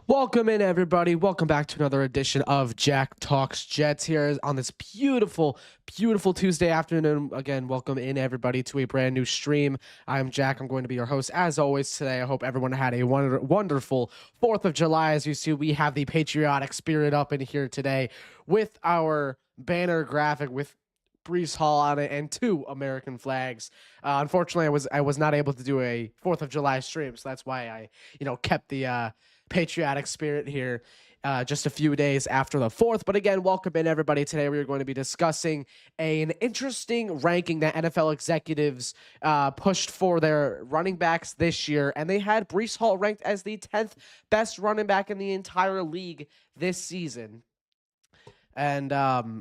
Welcome in, everybody. Welcome back to another edition of Jack Talks Jets here on this beautiful, beautiful Tuesday afternoon. Again, welcome in, everybody, to a brand new stream. I'm Jack. I'm going to be your host, as always, today. I hope everyone had a wonderful 4th of July. As you see, we have the patriotic spirit up in here today with our banner graphic with Breece Hall on it and 2 American flags. Unfortunately, I was not able to do a 4th of July stream, so that's why I kept the patriotic spirit here just a few days after the 4th. But again, welcome in, everybody. Today we are going to be discussing an interesting ranking that NFL executives pushed for their running backs this year, and they had Breece Hall ranked as the 10th best running back in the entire league this season. And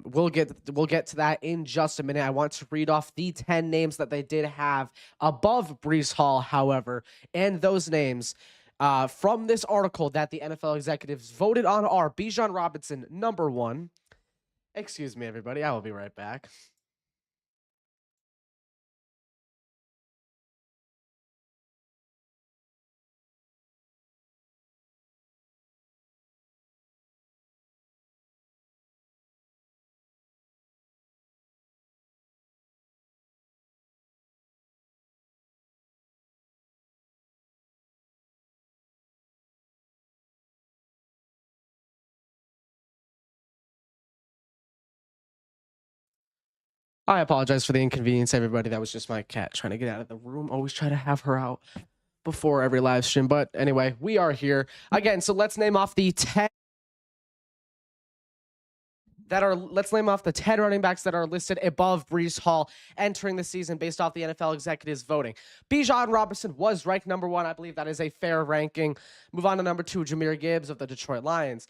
we'll get to that in just a minute. I want to read off the 10 names that they did have above Breece Hall, however, and those names from this article that the NFL executives voted on are Bijan Robinson, number 1. Excuse me, everybody. I will be right back. I apologize for the inconvenience, everybody. That was just my cat trying to get out of the room. Always try to have her out before every live stream. But anyway, we are here again. So let's name off the 10 running backs that are listed above Breece Hall entering the season based off the NFL executives voting. Bijan Robinson was ranked number 1. I believe that is a fair ranking. Move on to number 2, Jahmyr Gibbs of the Detroit Lions.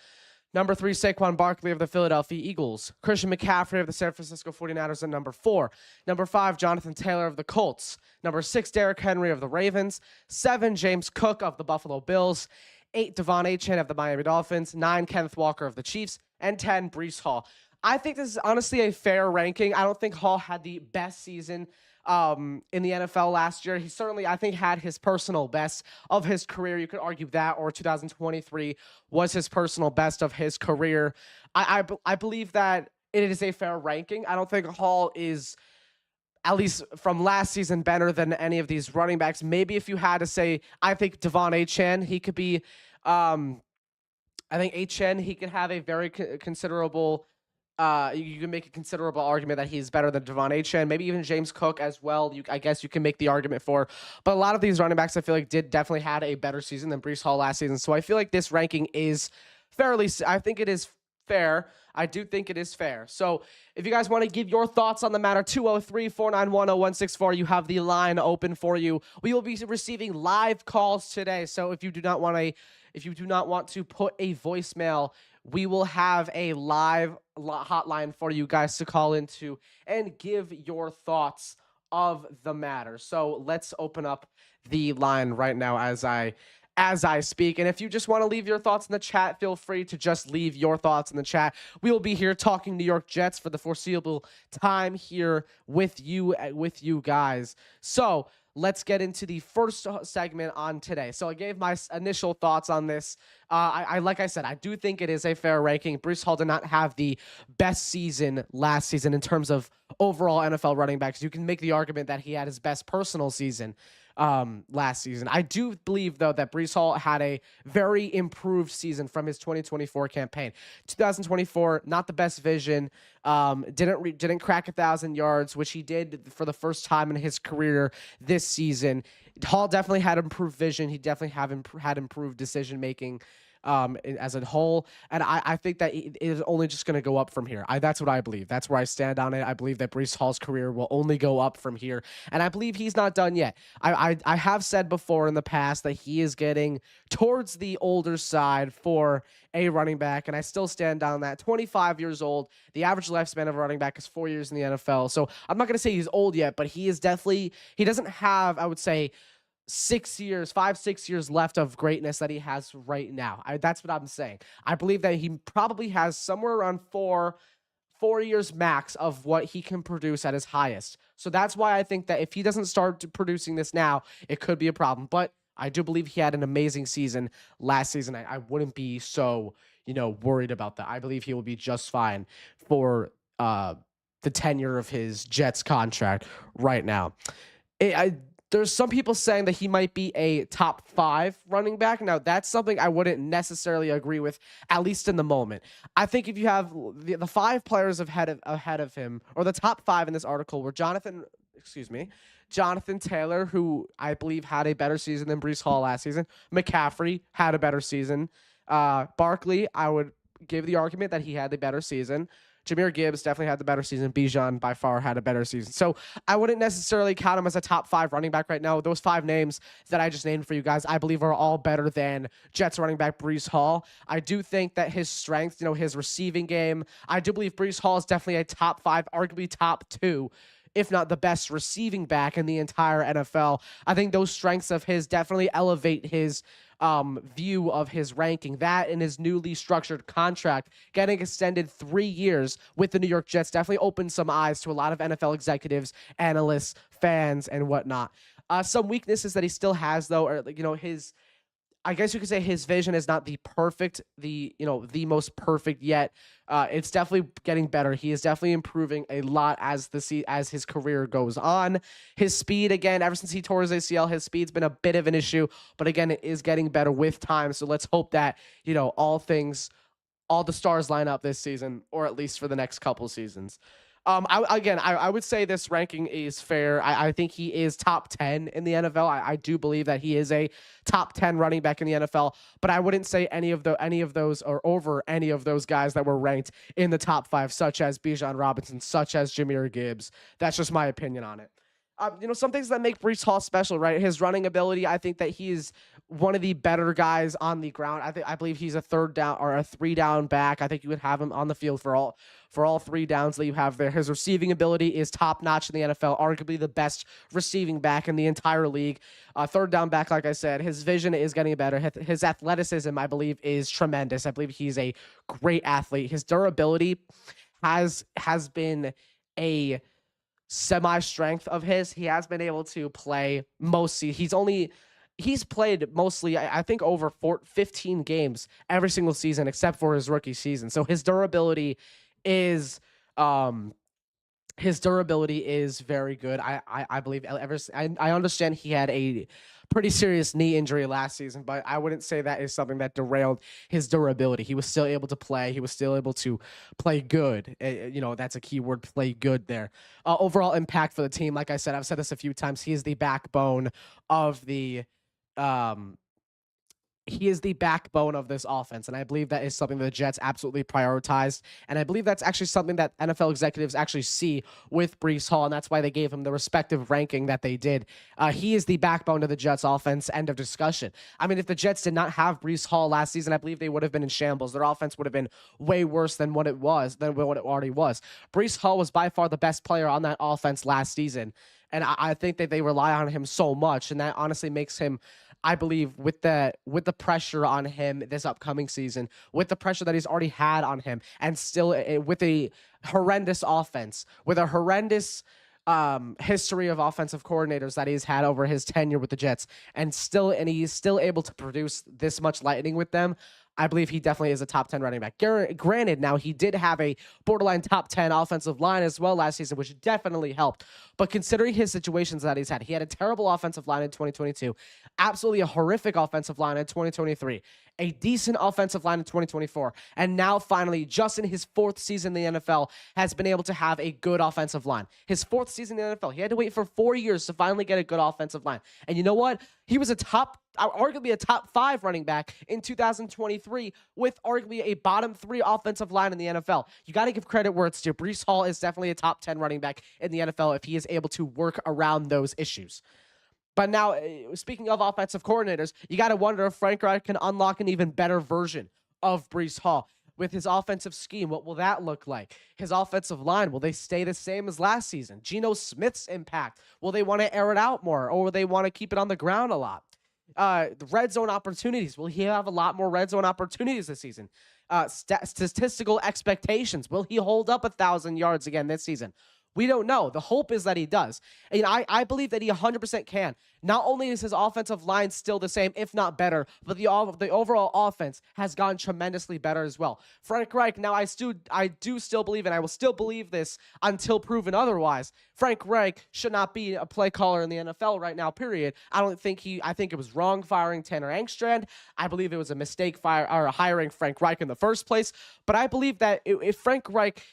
Number 3, Saquon Barkley of the Philadelphia Eagles. Christian McCaffrey of the San Francisco 49ers at number 4. Number 5, Jonathan Taylor of the Colts. Number 6, Derrick Henry of the Ravens. 7, James Cook of the Buffalo Bills. 8, Devon Achane of the Miami Dolphins. 9, Kenneth Walker of the Chiefs. And 10, Breece Hall. I think this is honestly a fair ranking. I don't think Hall had the best season in the NFL last year. He certainly, I think, had his personal best of his career. You could argue that, or 2023 was his personal best of his career. I believe that it is a fair ranking. I don't think Hall is, at least from last season, better than any of these running backs. Maybe if you had to say, I think Devon Achane, he could be, I think Achane, he could have a very considerable you can make a considerable argument that he's better than Devon Achane, maybe even James Cook as well. I guess you can make the argument for, but a lot of these running backs I feel like definitely had a better season than Breece Hall last season. So I feel like this ranking is I think it is fair. I do think it is fair. So if you guys want to give your thoughts on the matter, 203-491-0164, you have the line open for you. We will be receiving live calls today. So if you do not want to put a voicemail, we will have a live hotline for you guys to call into and give your thoughts of the matter. So let's open up the line right now as I speak. And if you just want to leave your thoughts in the chat, feel free to just leave your thoughts in the chat. We will be here talking New York Jets for the foreseeable time here with you guys. So let's get into the first segment on today. So I gave my initial thoughts on this. Like I said, I do think it is a fair ranking. Breece Hall did not have the best season last season in terms of overall NFL running backs. You can make the argument that he had his best personal season last season. I do believe, though, that Breece Hall had a very improved season from his 2024 campaign. 2024, not the best vision. Didn't crack 1,000 yards, which he did for the first time in his career this season. Hall definitely had improved vision. He definitely had improved decision making as a whole. And I think that it is only just going to go up from here. That's what I believe. That's where I stand on it. I believe that Breece Hall's career will only go up from here. And I believe he's not done yet. I have said before in the past that he is getting towards the older side for a running back. And I still stand on that. 25 years old. The average lifespan of a running back is 4 years in the NFL. So I'm not going to say he's old yet, but he doesn't have, I would say, 5-6 years left of greatness that he has right now. That's what I'm saying. I believe that he probably has somewhere around four years max of what he can produce at his highest. So that's why I think that if he doesn't start producing this now, it could be a problem. But I do believe he had an amazing season last season. I wouldn't be so, worried about that. I believe he will be just fine for the tenure of his Jets contract right now. There's some people saying that he might be a top 5 running back. Now, that's something I wouldn't necessarily agree with, at least in the moment. I think if you have the 5 players ahead of him, or the top 5 in this article, were Jonathan Taylor, who I believe had a better season than Breece Hall last season. McCaffrey had a better season. Barkley, I would give the argument that he had the better season. Jahmyr Gibbs definitely had the better season. Bijan by far had a better season. So I wouldn't necessarily count him as a top 5 running back right now. Those 5 names that I just named for you guys, I believe are all better than Jets running back Breece Hall. I do think that his strength, his receiving game, I do believe Breece Hall is definitely a top 5, arguably top 2, if not the best receiving back in the entire NFL. I think those strengths of his definitely elevate his view of his ranking. That and his newly structured contract, getting extended 3 years with the New York Jets, definitely opened some eyes to a lot of NFL executives, analysts, fans, and whatnot. Some weaknesses that he still has, though, are his, I guess you could say his vision is not the most perfect yet. It's definitely getting better. He is definitely improving a lot as his career goes on. His speed, again, ever since he tore his ACL, his speed's been a bit of an issue, but again, it is getting better with time. So let's hope that, all the stars line up this season, or at least for the next couple seasons. I would say this ranking is fair. I think he is top 10 in the NFL. I do believe that he is a top 10 running back in the NFL, but I wouldn't say any of those or over any of those guys that were ranked in the top 5, such as Bijan Robinson, such as Jahmyr Gibbs. That's just my opinion on it. Some things that make Breece Hall special, right? His running ability. I think that he's one of the better guys on the ground. I believe he's a 3rd down or a 3 down back. I think you would have him on the field for all 3 downs that you have there. His receiving ability is top notch in the NFL, arguably the best receiving back in the entire league. 3rd down back, like I said, his vision is getting better. His athleticism, I believe, is tremendous. I believe he's a great athlete. His durability has been a semi-strength of his. He has been able to play mostly. He's played mostly, I think, over 15 games every single season except for his rookie season. So his durability is very good. I believe I understand he had a pretty serious knee injury last season, but I wouldn't say that is something that derailed his durability. He was still able to play. He was still able to play good. That's a key word, play good there. Overall impact for the team, like I said, I've said this a few times, he is the backbone of this offense, and I believe that is something that the Jets absolutely prioritized, and I believe that's actually something that NFL executives actually see with Breece Hall, and that's why they gave him the respective ranking that they did. He is the backbone of the Jets offense, end of discussion. I mean, if the Jets did not have Breece Hall last season, I believe they would have been in shambles. Their offense would have been way worse than what it already was. Breece Hall was by far the best player on that offense last season, and I think that they rely on him so much, and that honestly makes him, I believe, with the pressure on him this upcoming season, with the pressure that he's already had on him, and still with a horrendous offense, with a horrendous history of offensive coordinators that he's had over his tenure with the Jets, and he's still able to produce this much lightning with them. I believe he definitely is a top 10 running back. Granted, now he did have a borderline top 10 offensive line as well last season, which definitely helped. But considering his situations that he's had, he had a terrible offensive line in 2022, absolutely a horrific offensive line in 2023, a decent offensive line in 2024, and now finally, just in his 4th season in the NFL, has been able to have a good offensive line. His 4th season in the NFL, he had to wait for 4 years to finally get a good offensive line. And you know what? He was arguably a top 5 running back in 2023 with arguably a bottom 3 offensive line in the NFL. You got to give credit where it's due. Breece Hall is definitely a top 10 running back in the NFL if he is able to work around those issues. But now, speaking of offensive coordinators, you got to wonder if Frank Reich can unlock an even better version of Breece Hall. With his offensive scheme, what will that look like? His offensive line, will they stay the same as last season? Geno Smith's impact, will they want to air it out more, or will they want to keep it on the ground a lot? The red zone opportunities, will he have a lot more red zone opportunities this season? Statistical expectations, will he hold up 1,000 yards again this season? We don't know. The hope is that he does. And I believe that he 100% can. Not only is his offensive line still the same, if not better, but the overall offense has gone tremendously better as well. Frank Reich, now I do still believe, and I will still believe this until proven otherwise, Frank Reich should not be a play caller in the NFL right now, period. I think it was wrong firing Tanner Engstrand. I believe it was a mistake hiring Frank Reich in the first place. But I believe that if Frank Reich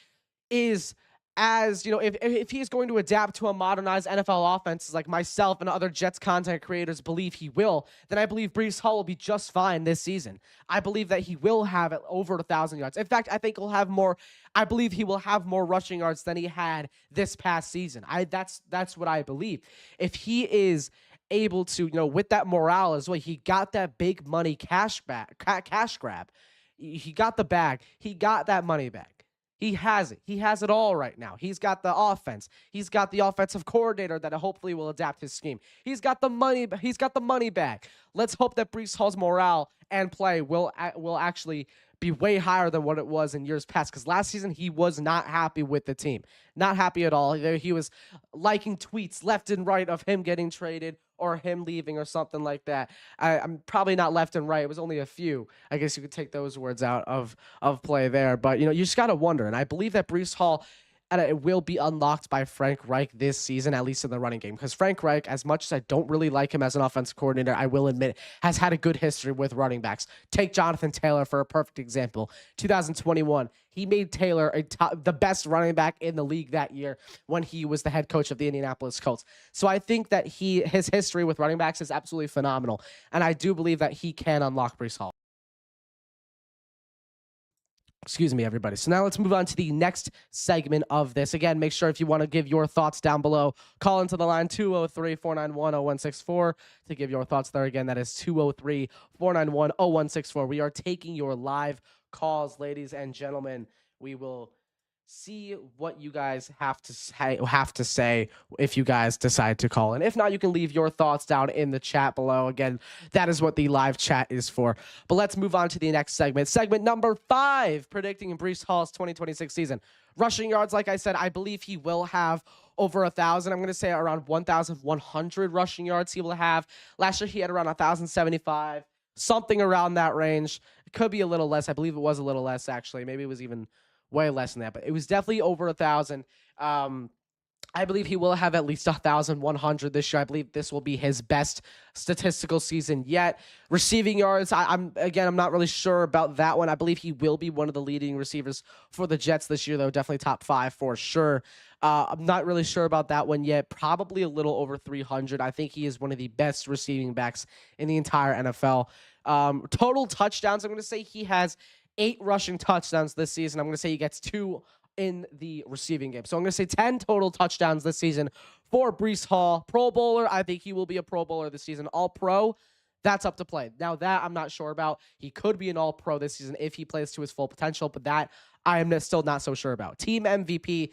is, as you know, if he's going to adapt to a modernized NFL offense, like myself and other Jets content creators believe he will, then I believe Breece Hall will be just fine this season. I believe that he will have over 1,000 yards. In fact, I think he'll have more. I believe he will have more rushing yards than he had this past season. That's what I believe. If he is able to, with that morale as well, he got that big money cash grab. He got the bag. He got that money back. He has it. He has it all right now. He's got the offense. He's got the offensive coordinator that hopefully will adapt his scheme. He's got the money. He's got the money back. Let's hope that Breece Hall's morale and play will actually be way higher than what it was in years past. Because last season he was not happy with the team. Not happy at all. He was liking tweets left and right of him getting traded or him leaving or something like that. I'm probably not left and right. It was only a few. I guess you could take those words out of play there. But, you just got to wonder. And I believe that Breece Hall, and it will be unlocked by Frank Reich this season, at least in the running game. Because Frank Reich, as much as I don't really like him as an offensive coordinator, I will admit, has had a good history with running backs. Take Jonathan Taylor for a perfect example. 2021, he made Taylor the best running back in the league that year when he was the head coach of the Indianapolis Colts. So I think that his history with running backs is absolutely phenomenal. And I do believe that he can unlock Breece Hall. Excuse me, everybody. So now let's move on to the next segment of this. Again, make sure if you want to give your thoughts down below, call into the line 203-491-0164 to give your thoughts there. Again, that is 203-491-0164. We are taking your live calls, ladies and gentlemen. We will see what you guys have to say if you guys decide to call in. If not, you can leave your thoughts down in the chat below. Again, that is what the live chat is for. But let's move on to the next segment. Segment number 5, predicting Breece Hall's 2026 season. Rushing yards, like I said, I believe he will have over 1,000. I'm going to say around 1,100 rushing yards he will have. Last year, he had around 1,075, something around that range. It could be a little less. I believe it was a little less, actually. Maybe it was even way less than that, but it was definitely over 1,000. I believe he will have at least 1,100 this year. I believe this will be his best statistical season yet. Receiving yards, I'm not really sure about that one. I believe he will be one of the leading receivers for the Jets this year, though. Definitely top 5 for sure. I'm not really sure about that one yet. Probably a little over 300. I think he is one of the best receiving backs in the entire NFL. Total touchdowns, I'm going to say he has 8 rushing touchdowns this season. I'm going to say he gets 2 in the receiving game. So I'm going to say 10 total touchdowns this season for Breece Hall. Pro Bowler, I think he will be a Pro Bowler this season. All-Pro, that's up to play. Now, that I'm not sure about. He could be an All-Pro this season if he plays to his full potential, but that I am still not so sure about. Team MVP,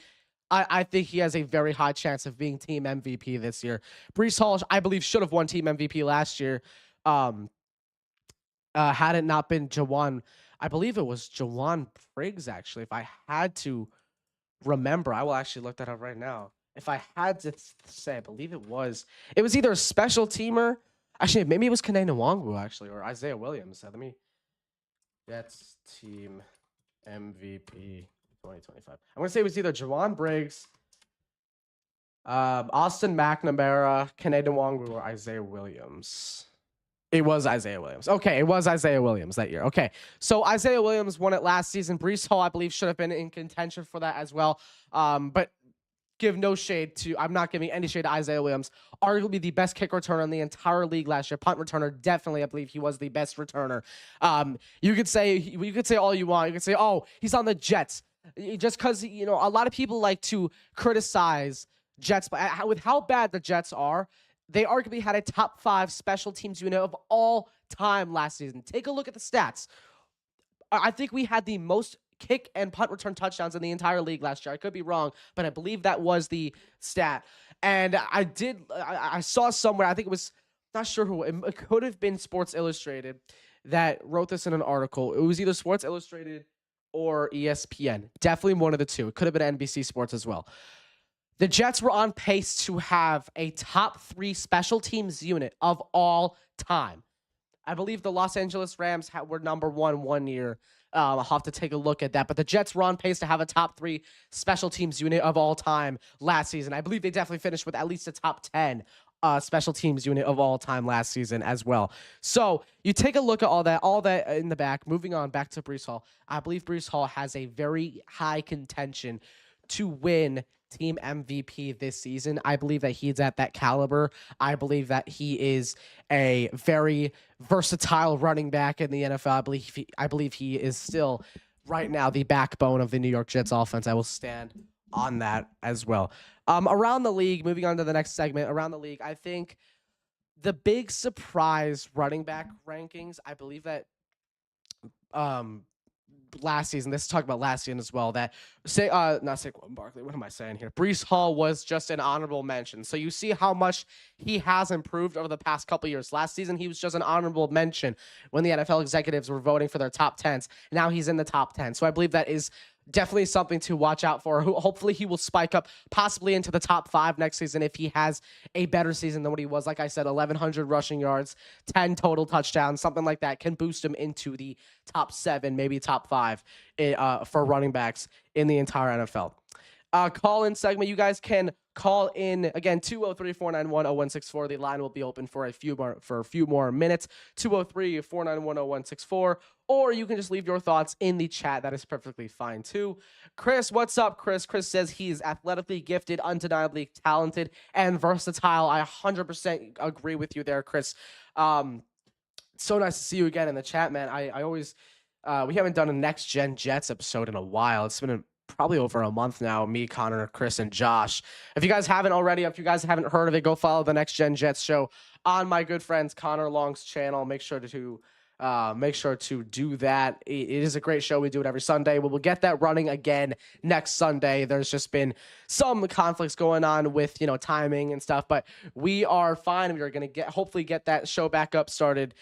I think he has a very high chance of being team MVP this year. Breece Hall, I believe, should have won team MVP last year. Had it not been Jawan, I believe it was Jawan Briggs, actually. If I had to remember, I will actually look that up right now. If I had to say, I believe it was either a special teamer. Actually, maybe it was Kene Nwangwu, actually, or Isaiah Williams. Let me. That's team MVP 2025. I'm going to say it was either Jawan Briggs, Austin McNamara, Kene Nwangwu, or Isaiah Williams. It was Isaiah Williams. Okay, it was Isaiah Williams that year. Okay, so Isaiah Williams won it last season. Breece Hall, I believe, should have been in contention for that as well. But give no shade to, I'm not giving any shade to Isaiah Williams. Arguably the best kick returner in the entire league last year. Punt returner, definitely, I believe he was the best returner. You could say all you want. You could say, oh, he's on the Jets. Just because, a lot of people like to criticize Jets, but with how bad the Jets are, they arguably had a top 5 special teams unit of all time last season. Take a look at the stats. I think we had the most kick and punt return touchdowns in the entire league last year. I could be wrong, but I believe that was the stat. And I saw somewhere, I think it was, not sure who, it could have been Sports Illustrated that wrote this in an article. It was either Sports Illustrated or ESPN. Definitely one of the two. It could have been NBC Sports as well. The Jets were on pace to have a top 3 special teams unit of all time. I believe the Los Angeles Rams were number one year. I'll have to take a look at that. But the Jets were on pace to have a top 3 special teams unit of all time last season. I believe they definitely finished with at least a top 10 special teams unit of all time last season as well. So you take a look at all that in the back. Moving on back to Breece Hall. I believe Breece Hall has a very high contention to win team MVP this season. I believe that he's at that caliber. I believe that he is a very versatile running back in the NFL. I believe he is still right now the backbone of the New York Jets offense. I will stand on that as well. Around the league, moving on to the next segment, around the league, I think the big surprise running back rankings, I believe that last season, let's talk about last season as well, that not Saquon Barkley, what am I saying here? Breece Hall was just an honorable mention. So you see how much he has improved over the past couple years. Last season, he was just an honorable mention when the NFL executives were voting for their top 10s. Now he's in the top 10. So I believe that is definitely something to watch out for. Hopefully he will spike up possibly into the top 5 next season if he has a better season than what he was. Like I said, 1,100 rushing yards, 10 total touchdowns, something like that can boost him into the top 7, maybe top 5 for running backs in the entire NFL. Call-in segment. You guys can call in again, 203-491-0164. The line will be open for a few more minutes. 203-491-0164. Or you can just leave your thoughts in the chat. That is perfectly fine too. Chris, what's up, Chris? Chris says he's athletically gifted, undeniably talented, and versatile. I 100% agree with you there, Chris. So nice to see you again in the chat, man. I always we haven't done a Next Gen Jets episode in a while. It's been probably over a month now. Me, Connor, Chris, and Josh. If you guys haven't already, if you guys haven't heard of it, go follow the Next Gen Jets show on my good friends Connor Long's channel. Make sure to do that. It is a great show. We do it every Sunday. We will get that running again next Sunday. There's just been some conflicts going on with timing and stuff, but we are fine. We are going to hopefully get that show back up started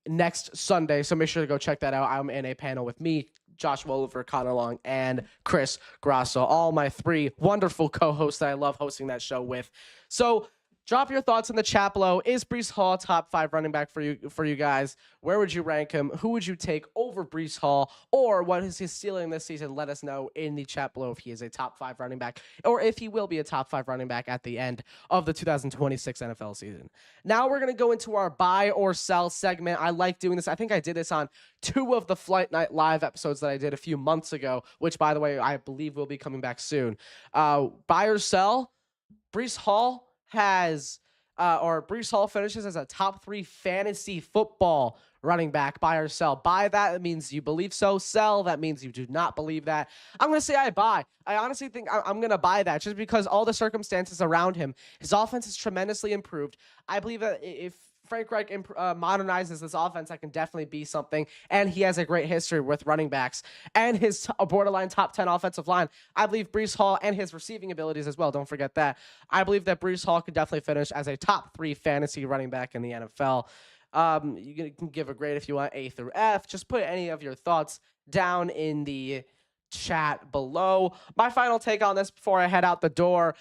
next Sunday. So make sure to go check that out. I'm in a panel with me, Josh Wolliver, Connor Long, and Chris Grasso, all my 3 wonderful co-hosts that I love hosting that show with. So drop your thoughts in the chat below. Is Breece Hall top 5 running back for you guys? Where would you rank him? Who would you take over Breece Hall? Or what is his ceiling this season? Let us know in the chat below if he is a top 5 running back or if he will be a top 5 running back at the end of the 2026 NFL season. Now we're going to go into our buy or sell segment. I like doing this. I think I did this on 2 of the Flight Night Live episodes that I did a few months ago, which, by the way, I believe will be coming back soon. Buy or sell? Breece Hall Breece Hall finishes as a top 3 fantasy football running back. Buy or sell? Buy, that means you believe so. Sell, that means you do not believe that. I'm going to say I buy. I honestly think I'm going to buy that just because all the circumstances around him, his offense is tremendously improved. I believe that if Frank Reich modernizes this offense, that can definitely be something. And he has a great history with running backs and his borderline top 10 offensive line. I believe Breece Hall and his receiving abilities as well. Don't forget that. I believe that Breece Hall could definitely finish as a top 3 fantasy running back in the NFL. You can give a grade if you want, A through F. Just put any of your thoughts down in the chat below. My final take on this before I head out the door.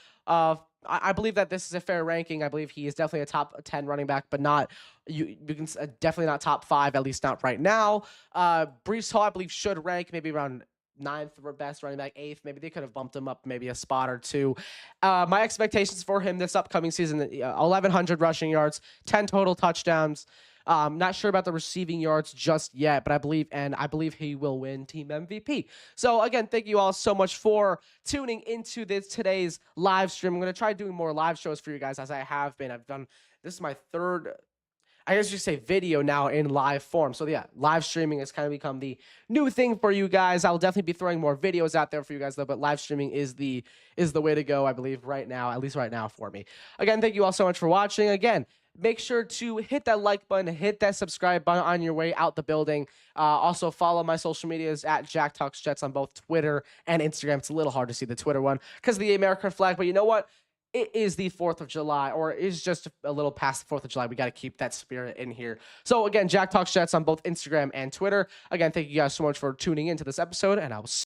I believe that this is a fair ranking. I believe he is definitely a top 10 running back, but not you can definitely not top 5, at least not right now. Breece Hall, I believe, should rank maybe around 9th or best running back, 8th. Maybe they could have bumped him up maybe a spot or 2. My expectations for him this upcoming season: 1,100 rushing yards, 10 total touchdowns. Not sure about the receiving yards just yet, but I believe he will win team MVP. So again, thank you all so much for tuning into today's live stream. I'm going to try doing more live shows for you guys, as I have been. This is my 3rd, I guess you say, video now in live form. So yeah, live streaming has kind of become the new thing for you guys. I'll definitely be throwing more videos out there for you guys though, but live streaming is the way to go, I believe, right now, at least right now for me. Again, thank you all so much for watching. Again, make sure to hit that like button, hit that subscribe button on your way out the building. Also follow my social medias at Jack Talks Jets on both Twitter and Instagram. It's a little hard to see the Twitter one because of the American flag, but you know what? It is the 4th of July, or it is just a little past the 4th of July. We got to keep that spirit in here. So again, Jack Talks Jets on both Instagram and Twitter. Again, thank you guys so much for tuning into this episode, and I will see